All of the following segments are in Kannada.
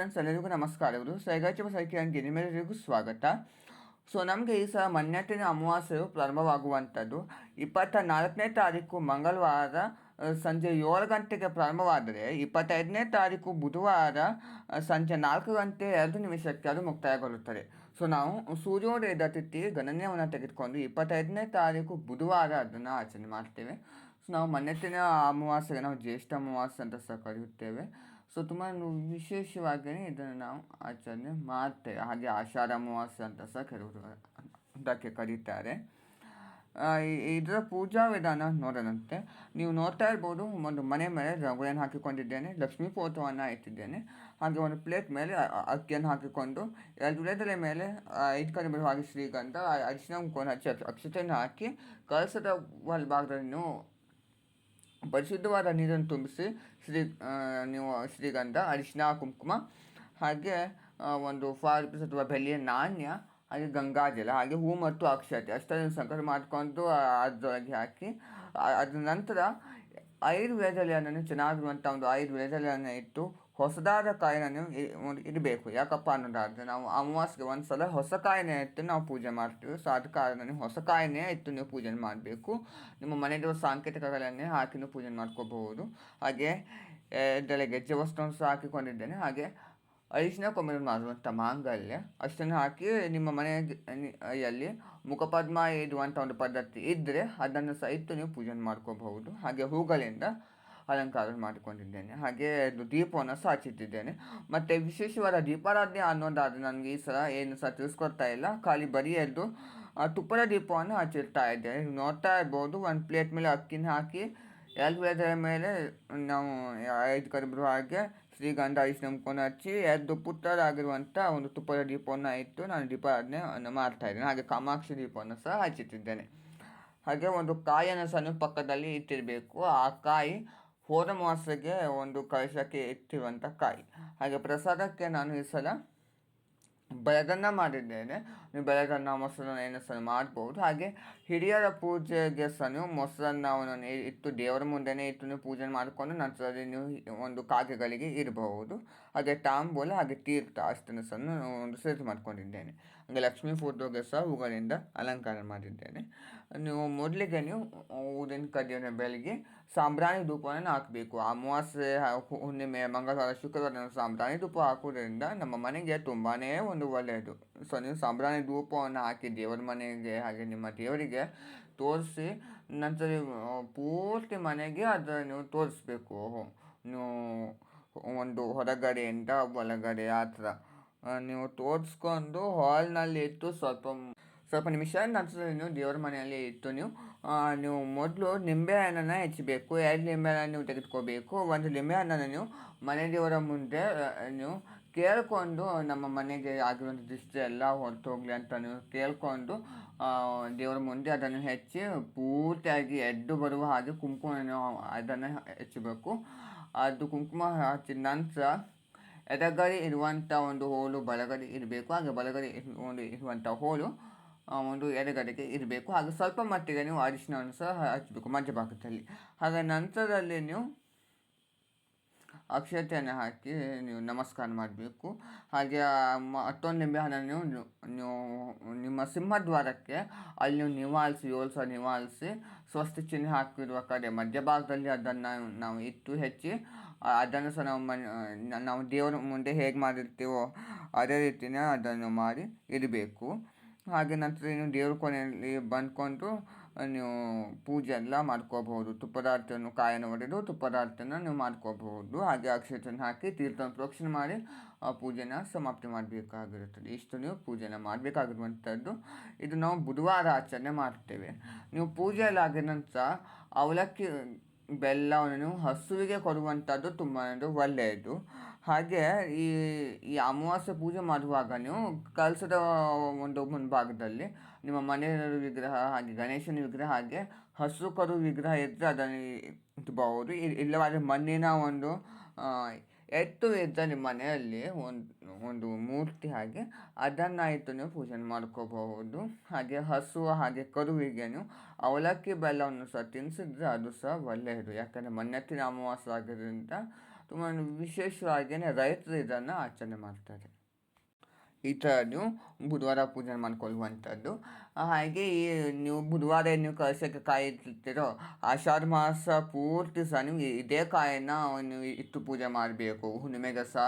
ಫ್ರೆಂಡ್ಸ್ ಎಲ್ಲರಿಗೂ ನಮಸ್ಕಾರಗಳು. ಸೈಗಾಚಿವ ಸೈಕಿಯನ್ಗೆ ನಿಮ್ಮೆಲ್ಲರಿಗೂ ಸ್ವಾಗತ. ನಮಗೆ ಈ ಸಲ ಮನ್ಯತ್ತಿನ ಅಮಾವಾಸ್ಯೆಯು ಪ್ರಾರಂಭವಾಗುವಂಥದ್ದು 24ನೇ ತಾರೀಕು ಮಂಗಳವಾರ ಸಂಜೆ 7 ಗಂಟೆಗೆ ಪ್ರಾರಂಭವಾದರೆ 25ನೇ ತಾರೀಕು ಬುಧವಾರ ಸಂಜೆ 4 ಗಂಟೆ 2 ನಿಮಿಷಕ್ಕೆ ಅದು ಮುಕ್ತಾಯಗೊಳ್ಳುತ್ತದೆ. ನಾವು ಸೂರ್ಯೋದಯದ ತಿಥಿ ಗಣನೆಯನ್ನು ತೆಗೆದುಕೊಂಡು 25ನೇ ತಾರೀಕು ಬುಧವಾರ ಅದನ್ನು ಆಚರಣೆ ಮಾಡ್ತೇವೆ. ನಾವು ಮನ್ಯತ್ತಿನ ಅಮಾವಾಸ್ಯೆಗೆ ನಾವು ಜ್ಯೇಷ್ಠ ಅಮಾವಾಸ್ಯೆ ಅಂತ ಸಹ ಕರೆಯುತ್ತೇವೆ. ತುಂಬ ವಿಶೇಷವಾಗಿ ಇದನ್ನು ನಾವು ಆಚರಣೆ ಮಾಡ್ತೇವೆ. ಹಾಗೆ ಆಷಾಢ ಅಮಾವಾಸ್ಯೆ ಅಂತ ಸಹ ಅದಕ್ಕೆ ಕರೀತಾರೆ. ಇದರ ಪೂಜಾ ವಿಧಾನ ನೋಡೋಣಂತೆ. ನೀವು ನೋಡ್ತಾ ಇರ್ಬೋದು, ಒಂದು ಮನೆ ಮೇಲೆ ರಂಗೋಲಿಯನ್ನು ಹಾಕಿಕೊಂಡಿದ್ದೇನೆ, ಲಕ್ಷ್ಮೀ ಫೋಟೋವನ್ನು ಇಟ್ಟಿದ್ದೇನೆ. ಹಾಗೆ ಒಂದು ಪ್ಲೇಟ್ ಮೇಲೆ ಅಕ್ಕಿಯನ್ನು ಹಾಕಿಕೊಂಡು 2 ವಿಳೆದೆಲೆ ಮೇಲೆ 5 ಕಡೆ ಹಾಗೆ ಶ್ರೀಗಂಧ, ಅರಿಶಿನ ಕುಂಕುಮ ಹಚ್ಚಿ ಅಕ್ಷತೆಯನ್ನು ಹಾಕಿ ಕಳಸದ ಭಾಗದಲ್ಲಿ ನೀವು ಪರಿಶುದ್ಧವಾದ ನೀರನ್ನು ತುಂಬಿಸಿ ನೀವು ಶ್ರೀಗಂಧ, ಅರಿಶಿನ, ಕುಂಕುಮ ಹಾಗೆ ಒಂದು ₹5 ಅಥವಾ ಬೆಳ್ಳಿಯ ನಾಣ್ಯ, ಹಾಗೆ ಗಂಗಾಜಲ, ಹಾಗೆ ಹೂ ಮತ್ತು ಅಕ್ಷತೆ ಅಷ್ಟನ್ನು ಸಂಕಟ ಮಾಡಿಕೊಂಡು ಅದರೊಳಗೆ ಹಾಕಿ ಅದ ನಂತರ 5 ವಿಳೆದೆಲೆಯನ್ನು ಚೆನ್ನಾಗಿರುವಂಥ ಒಂದು 5 ವಿಳೆದೆಲೆಯನ್ನು ಇಟ್ಟು ಹೊಸದಾದ ಕಾಯಿನ ಇಡಬೇಕು. ಯಾಕಪ್ಪ ಅನ್ನೋದಾದರೆ ನಾವು ಅಮಾವಾಸ್ಯೆಗೆ ಒಂದು ಸಲ ಹೊಸ ಕಾಯಿನೇ ಇಟ್ಟು ನಾವು ಪೂಜೆ ಮಾಡ್ತೀವಿ. ಆದ ಕಾರಣ ನೀವು ಹೊಸ ಕಾಯಿನೇ ಇಟ್ಟು ನೀವು ಪೂಜೆ ಮಾಡಬೇಕು. ನಿಮ್ಮ ಮನೆಯಲ್ಲಿರುವ ಸಾಂಕೇತಿಕಗಳನ್ನೇ ಹಾಕಿ ನೀವು ಪೂಜೆ ಮಾಡ್ಕೋಬಹುದು. ಹಾಗೆ ಇದರಲ್ಲಿ ಗೆಜ್ಜೆ ವಸ್ತುವನ್ನು ಸಹ ಹಾಕಿಕೊಂಡಿದ್ದೇನೆ. ಹಾಗೆ ಅರಿಶಿನ ಕೊಂಬೆ ಮಾಡುವಂಥ ಮಾಂಗಲ್ಯ ಅಷ್ಟನ್ನು ಹಾಕಿ ನಿಮ್ಮ ಮನೆಯಲ್ಲಿ ಮುಖಪದ್ಮ ಇಡುವಂಥ ಒಂದು ಪದ್ಧತಿ ಇದ್ದರೆ ಅದನ್ನು ಸಹ ಇಟ್ಟು ನೀವು ಪೂಜೆ ಮಾಡ್ಕೋಬಹುದು. ಹಾಗೆ ಹೂಗಳಿಂದ ಅಲಂಕಾರ ಮಾಡಿಕೊಂಡಿದ್ದೇನೆ. ಹಾಗೆ ದೀಪವನ್ನು ಸಹ ಹಚ್ಚಿಟ್ಟಿದ್ದೇನೆ. ಮತ್ತು ವಿಶೇಷವಾದ ದೀಪಾರಾಧನೆ ಅನ್ನೋದಾದರೆ ನನಗೆ ಈ ಸಲ ಏನು ಸಹ ತಿಳಿಸ್ಕೊಡ್ತಾ ಇಲ್ಲ, ಖಾಲಿ ಬರಿಯದ್ದು ತುಪ್ಪದ ದೀಪವನ್ನು ಹಚ್ಚಿರ್ತಾ ಇದ್ದೇನೆ. ನೋಡ್ತಾ ಇರ್ಬೋದು, ಒಂದು ಪ್ಲೇಟ್ ಮೇಲೆ ಅಕ್ಕಿನ ಹಾಕಿ 2 ವಿಳೆದೆಲೆ ಮೇಲೆ ನಾವು 5 ಕರಿಬರು ಹಾಗೆ ಶ್ರೀಗಂಧ, ಅರಿಶಿನ ಕುಂಕುಮ ಹಚ್ಚಿ 2 ಪುಟ್ಟದಾಗಿರುವಂಥ ಒಂದು ತುಪ್ಪದ ದೀಪವನ್ನು ಇಟ್ಟು ನಾನು ದೀಪಾರಾಧನೆಯನ್ನು ಮಾಡ್ತಾಯಿದ್ದೇನೆ. ಹಾಗೆ ಕಾಮಾಕ್ಷಿ ದೀಪವನ್ನು ಸಹ ಹಚ್ಚಿಟ್ಟಿದ್ದೇನೆ. ಹಾಗೆ ಒಂದು ಕಾಯಿಯನ್ನು ಸಹ ಪಕ್ಕದಲ್ಲಿ ಇಟ್ಟಿರಬೇಕು. ಆ ಕಾಯಿ ಹೋದ ಅಮಾವಾಸ್ಯೆಗೆ ಒಂದು ಕಳಶಕ್ಕೆ ಇಟ್ಟಿರುವಂಥ ಕಾಯಿ. ಹಾಗೆ ಪ್ರಸಾದಕ್ಕೆ ನಾನು ಈ ಸಲ ಬೆಳೆದನ್ನ ಮಾಡಿದ್ದೇನೆ. ನೀವು ಬೆಳೆದನ್ನ ಮೊಸರನ್ನ ಏನು ಸಹ ಮಾಡ್ಬೋದು. ಹಾಗೆ ಹಿರಿಯರ ಪೂಜೆಗೆ ಸಹ ನೀವು ಮೊಸರನ್ನವನ್ನು ಇಟ್ಟು ದೇವರ ಮುಂದೆನೇ ಇಟ್ಟು ನೀವು ಪೂಜೆ ಮಾಡಿಕೊಂಡು ನಂತರದಲ್ಲಿ ನೀವು ಒಂದು ಕಾಗೆಗಳಿಗೆ ಇರಬಹುದು. ಹಾಗೆ ತಾಂಬೂಲ, ಹಾಗೆ ತೀರ್ಥ ಅಷ್ಟನ್ನು ಸಹ ಒಂದು ಸೇರಿಸಿ ಮಾಡ್ಕೊಂಡಿದ್ದೇನೆ. ಹಾಗೆ ಲಕ್ಷ್ಮೀ ಫೋಟೋಗೆ ಸಹ ಹೂಗಳಿಂದ ಅಲಂಕಾರ ಮಾಡಿದ್ದೇನೆ. ನೀವು ಮೊದಲಿಗೆ ನೀವು ಊದಿನ ಕಡ್ಡಿಯನ್ನು ಬೆಳಗ್ಗೆ ಸಾಂಬ್ರಾಣಿ ಧೂಪವನ್ನು ಹಾಕಬೇಕು. ಅಮಾವಾಸ್ಯೆ, ಹುಣ್ಣಿಮೆ, ಮಂಗಳವಾರ, ಶುಕ್ರವಾರ ಸಾಂಬ್ರಾಣಿ ಧೂಪ ಹಾಕುವುದರಿಂದ ನಮ್ಮ ಮನೆಗೆ ತುಂಬಾ ಒಂದು ಒಳ್ಳೆಯದು. ನೀವು ಸಾಂಬ್ರಾಣಿ ಧೂಪವನ್ನು ಹಾಕಿ ದೇವರ ಮನೆಗೆ ಹಾಗೆ ನಿಮ್ಮ ದೇವರಿಗೆ ತೋರಿಸಿ ನಂತರ ಪೂರ್ತಿ ಮನೆಗೆ ಅದನ್ನು ನೀವು ತೋರಿಸ್ಬೇಕು. ನೀವು ಒಂದು ಹೊರಗಡೆಯಿಂದ ಒಳಗಡೆ ಆ ಥರ ನೀವು ತೋರಿಸ್ಕೊಂಡು ಹಾಲ್ನಲ್ಲಿ ಇಟ್ಟು ಸ್ವಲ್ಪ ನಿಮಿಷ ನಂತರ ನೀವು ದೇವರ ಮನೆಯಲ್ಲಿ ಇಟ್ಟು ನೀವು ಮೊದಲು ನಿಂಬೆಹಣ್ಣನ್ನು ಹೆಚ್ಚಬೇಕು. 2 ನಿಂಬೆಹಣ್ಣನ್ನು ನೀವು ತೆಗೆದುಕೋಬೇಕು. ಒಂದು ನಿಂಬೆಹಣ್ಣನ್ನು ನೀವು ಮನೆ ದೇವರ ಮುಂದೆ ನೀವು ಕೇಳಿಕೊಂಡು ನಮ್ಮ ಮನೆಗೆ ಆಗಿರುವಂಥ ದೃಷ್ಟಿ ಎಲ್ಲ ಹೊರಟು ಹೋಗಲಿ ಅಂತ ನೀವು ಕೇಳಿಕೊಂಡು ದೇವರ ಮುಂದೆ ಅದನ್ನು ಹೆಚ್ಚಿ ಪೂರ್ತಿಯಾಗಿ ಎದ್ದು ಬರುವ ಹಾಗೆ ಕುಂಕುಮವನ್ನು ಅದನ್ನು ಹೆಚ್ಚಬೇಕು. ಅದು ಕುಂಕುಮ ಹಚ್ಚಿದ ನಂತರ ಎಡಗಡೆ ಇರುವಂಥ ಒಂದು ಹೋಳು ಬಲಗಡೆ ಇರಬೇಕು. ಹಾಗೆ ಬಲಗಡೆ ಇರುವಂಥ ಹೋಳು ಒಂದು ಎಡಗಡೆಗೆ ಇರಬೇಕು. ಹಾಗೆ ಸ್ವಲ್ಪ ಮಟ್ಟಿಗೆ ನೀವು ಅರಿಶಿನವನ್ನು ಸಹ ಹಚ್ಚಬೇಕು ಮಧ್ಯಭಾಗದಲ್ಲಿ. ಹಾಗೆ ನಂತರದಲ್ಲಿ ನೀವು ಅಕ್ಷತೆಯನ್ನು ಹಾಕಿ ನೀವು ನಮಸ್ಕಾರ ಮಾಡಬೇಕು. ಹಾಗೆ ಮತ್ತೊಂದು ನಿಂಬೆಹಣ್ಣನ್ನು ನೀವು ನಿಮ್ಮ ಸಿಂಹದ್ವಾರಕ್ಕೆ ಅಲ್ಲಿ ನೀವು ನಿವಾಳಿಸಿ 7 ಸಲ ನಿವಾಳಿಸಿ ಸ್ವಸ್ತಿ ಚಿಹ್ನೆ ಹಾಕಿರುವ ಕಡೆ ಮಧ್ಯಭಾಗದಲ್ಲಿ ಅದನ್ನು ನಾವು ಇಟ್ಟು ಹೆಚ್ಚಿ ಅದನ್ನು ಸಹ ನಾವು ದೇವರ ಮುಂದೆ ಹೇಗೆ ಮಾಡಿರ್ತೀವೋ ಅದೇ ರೀತಿಯೇ ಅದನ್ನು ಮಾಡಿ ಇಡಬೇಕು. ಹಾಗೆ ನಂತರ ನೀವು ದೇವ್ರ ಕೊನೆಯಲ್ಲಿ ಬಂದ್ಕೊಂಡು ನೀವು ಪೂಜೆ ಎಲ್ಲ ಮಾಡ್ಕೋಬಹುದು. ತುಪ್ಪದಾರ್ತಿಯನ್ನು ಕಾಯನ್ನು ಹೊಡೆದು ತುಪ್ಪದಾರ್ತಿಯನ್ನು ನೀವು ಮಾಡ್ಕೋಬಹುದು. ಹಾಗೆ ಅಕ್ಷತೆಯನ್ನು ಹಾಕಿ ತೀರ್ಥವನ್ನು ಪ್ರೋಕ್ಷಣೆ ಮಾಡಿ ಆ ಪೂಜೆನ ಸಮಾಪ್ತಿ ಮಾಡಬೇಕಾಗಿರುತ್ತದೆ. ಇಷ್ಟು ನೀವು ಪೂಜೆನ ಮಾಡಬೇಕಾಗಿರುವಂಥದ್ದು. ಇದು ನಾವು ಬುಧವಾರ ಆಚರಣೆ ಮಾಡ್ತೇವೆ. ನೀವು ಪೂಜೆಯಲ್ಲಿ ಆಗಿದ ನಂತರ ಅವಲಕ್ಕಿ ಬೆಲ್ಲವನ್ನು ನೀವು ಹಸುವಿಗೆ ಕೊಡುವಂಥದ್ದು ತುಂಬ ಒಳ್ಳೆಯದು. ಹಾಗೆ ಈ ಅಮಾವಾಸ್ಯೆ ಪೂಜೆ ಮಾಡುವಾಗ ನೀವು ಕಲಸದ ಒಂದು ಮುಂಭಾಗದಲ್ಲಿ ನಿಮ್ಮ ಮನೆಯ ವಿಗ್ರಹ ಹಾಗೆ ಗಣೇಶನ ವಿಗ್ರಹ ಹಾಗೆ ಹಸು ಕರು ವಿಗ್ರಹ ಇದ್ದರೆ ಅದನ್ನು ಇಟ್ಬಹುದು. ಇಲ್ಲವಾದರೆ ಮಣ್ಣಿನ ಒಂದು ಎತ್ತು ಇದ್ದರೆ ನಿಮ್ಮ ಮನೆಯಲ್ಲಿ ಒಂದು ಮೂರ್ತಿ ಹಾಗೆ ಅದನ್ನು ಇಟ್ಟು ನೀವು ಪೂಜೆ ಮಾಡ್ಕೋಬಹುದು. ಹಾಗೆ ಹಸು ಹಾಗೆ ಕರುವಿಗೆ ನೀವು ಅವಲಕ್ಕಿ ಬೆಲ್ಲವನ್ನು ಸಹ ತಿನ್ನಿಸಿದ್ರೆ ಅದು ಸಹ ಒಳ್ಳೆಯದು. ಯಾಕಂದರೆ ಮನ್ಯತ್ತಿನ ಅಮಾವಾಸ್ಯೆ ಆಗಿರೋದ್ರಿಂದ ತುಂಬ ವಿಶೇಷವಾಗಿ ರೈತರು ಇದನ್ನು ಆಚರಣೆ ಮಾಡ್ತಾರೆ. ಈ ಥರ ನೀವು ಬುಧವಾರ ಪೂಜೆ ಮಾಡ್ಕೊಳ್ಳುವಂಥದ್ದು. ಹಾಗೆ ನೀವು ಬುಧವಾರ ನೀವು ಕಳಶಕ್ಕೆ ಕಾಯಿ ಇಟ್ಟಿರ್ತೀರೋ ಆಷಾಢ ಮಾಸ ಪೂರ್ತಿ ಸಹ ನೀವು ಇದೇ ಕಾಯನ್ನು ನೀವು ಇಟ್ಟು ಪೂಜೆ ಮಾಡಬೇಕು. ಹುಣ್ಣಿಮೆಗೆ ಸಹ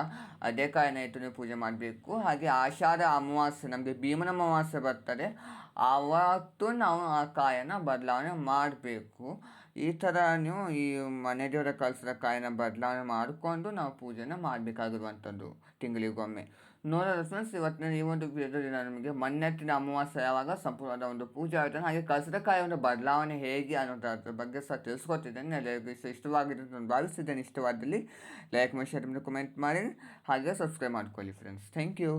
ಅದೇ ಕಾಯಿನ ಇಟ್ಟು ನೀವು ಪೂಜೆ ಮಾಡಬೇಕು. ಹಾಗೆ ಆಷಾಢ ಅಮಾವಾಸ್ಯೆ ನಮಗೆ ಭೀಮನ ಅಮಾವಾಸ್ಯೆ ಬರ್ತದೆ, ಆವತ್ತು ನಾವು ಆ ಕಾಯನ್ನು ಬದಲಾವಣೆ ಮಾಡಬೇಕು. ಈ ಥರ ನೀವು ಈ ಮನೆ ದೇವರ ಕಳಿಸಿದ ಕಾಯಿನ ಬದಲಾವಣೆ ಮಾಡಿಕೊಂಡು ನಾವು ಪೂಜೆನ ಮಾಡಬೇಕಾಗಿರುವಂಥದ್ದು ತಿಂಗಳಿಗೊಮ್ಮೆ. ನೋಡೋದು ಫ್ರೆಂಡ್ಸ್, ಇವತ್ತಿನ ಈ ಒಂದು ವಿಡಿಯೋದಲ್ಲಿ ನಾನು ನಿಮಗೆ ಮಣ್ಣೆತ್ತಿನ ಅಮಾವಾಸ್ಯೆ ಯಾವಾಗ ಸಂಪೂರ್ಣವಾದ ಒಂದು ಪೂಜೆ ಆಗುತ್ತೆ, ಹಾಗೆ ಕಲಸದಕಾಯಿ ಒಂದು ಬದಲಾವಣೆ ಹೇಗೆ ಅನ್ನೋದ್ರ ಬಗ್ಗೆ ಸಹ ತಿಳಿಸ್ಕೊಟ್ಟಿದ್ದೇನೆ. ಎಲ್ಲರಿಗೂ ಇಷ್ಟವಾಗಿದೆ ಅಂತ ನಾನು ಭಾವಿಸಿದ್ದೇನೆ. ಇಷ್ಟವಾದಲ್ಲಿ ಲೈಕ್ ಮಾಡಿ, ಶೇರ್ ಮಾಡಿ, ಕಮೆಂಟ್ ಮಾಡಿ, ಹಾಗೆ ಸಬ್ಸ್ಕ್ರೈಬ್ ಮಾಡ್ಕೊಳ್ಳಿ ಫ್ರೆಂಡ್ಸ್. Thank you.